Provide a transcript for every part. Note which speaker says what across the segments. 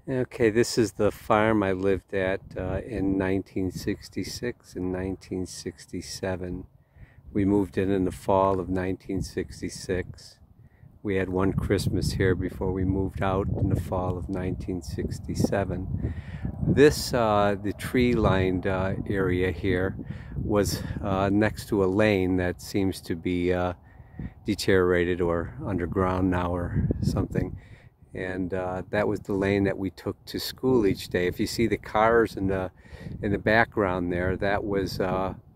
Speaker 1: Okay, this is the farm I lived at in 1966 and 1967. We moved in the fall of 1966. We had one Christmas here before we moved out in the fall of 1967. The tree-lined area here was next to a lane that seems to be deteriorated or underground now or something. And that was the lane that we took to school each day. If you see the cars in the background there, that was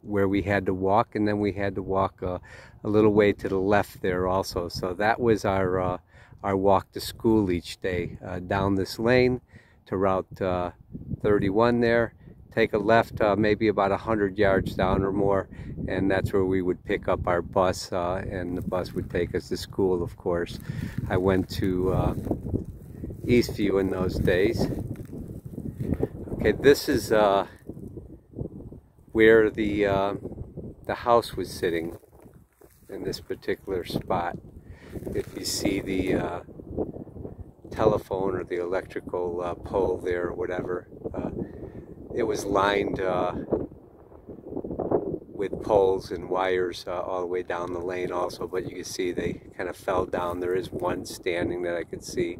Speaker 1: where we had to walk, and then we had to walk a little way to the left there also. So that was our walk to school each day, down this lane to Route 31 there. Take a left maybe about 100 yards down or more, and that's where we would pick up our bus, and the bus would take us to school, of course. I went to Eastview in those days. Okay, this is where the house was sitting in this particular spot. If you see the telephone or the electrical pole there or whatever, it was lined with poles and wires all the way down the lane also, but you can see they kind of fell down. There is one standing that I could see.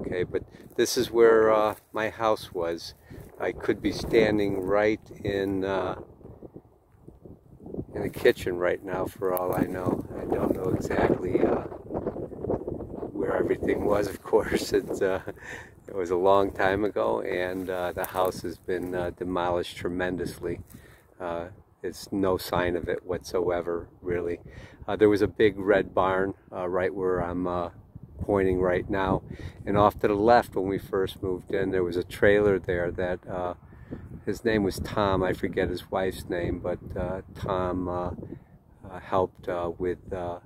Speaker 1: Okay, but this is where my house was. I could be standing right in the kitchen right now for all I know. I don't know exactly where everything was, of course. It was a long time ago, and the house has been demolished tremendously. It's no sign of it whatsoever, really. There was a big red barn right where I'm pointing right now, and off to the left when we first moved in, there was a trailer there that his name was Tom. I forget his wife's name, but Tom helped with, well,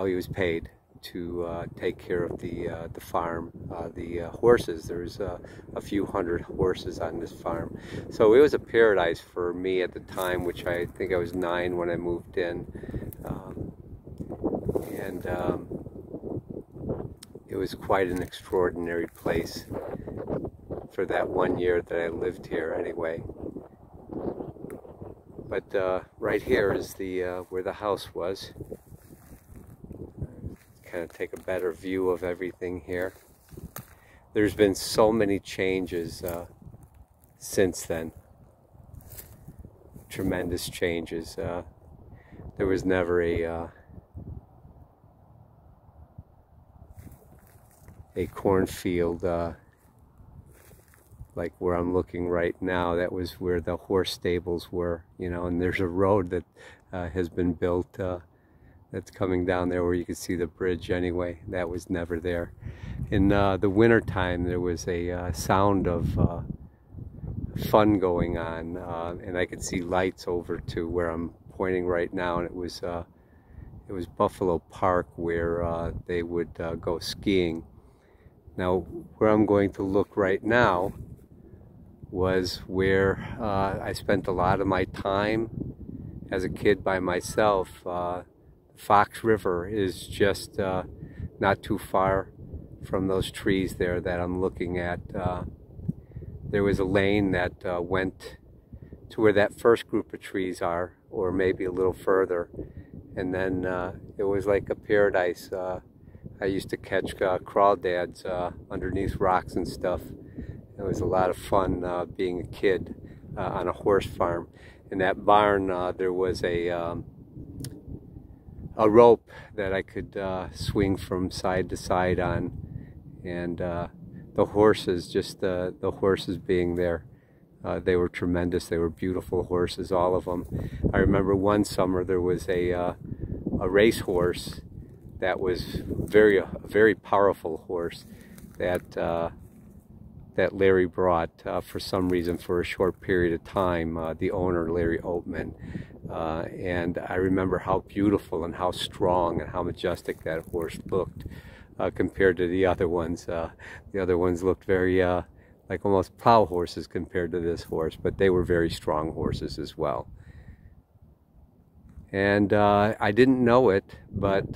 Speaker 1: he was paid to take care of the farm, the horses. There's a few hundred horses on this farm. So it was a paradise for me at the time, which I think I was 9 when I moved in. It was quite an extraordinary place for that 1 year that I lived here anyway. But right here is the where the house was. Kind of take a better view of everything here. There's been so many changes since then. Tremendous changes. There was never a cornfield like where I'm looking right now. That was where the horse stables were, you know, and there's a road that has been built that's coming down there where you can see the bridge anyway. That was never there. In the winter time, there was a sound of fun going on, and I could see lights over to where I'm pointing right now, and it was Buffalo Park where they would go skiing. Now, where I'm going to look right now was where I spent a lot of my time as a kid by myself. Fox River is just not too far from those trees there that I'm looking at. There was a lane that went to where that first group of trees are, or maybe a little further, and then it was like a paradise. I used to catch crawdads underneath rocks and stuff. It was a lot of fun being a kid on a horse farm. In that barn, there was a rope that I could swing from side to side on, and the horses, just the horses being there, they were tremendous. They were beautiful horses, all of them. I remember one summer there was a racehorse that was a very powerful horse that that Larry brought for some reason for a short period of time, the owner, Larry Oatman. And I remember how beautiful and how strong and how majestic that horse looked compared to the other ones. The other ones looked very like almost plow horses compared to this horse, but they were very strong horses as well. And I didn't know it, but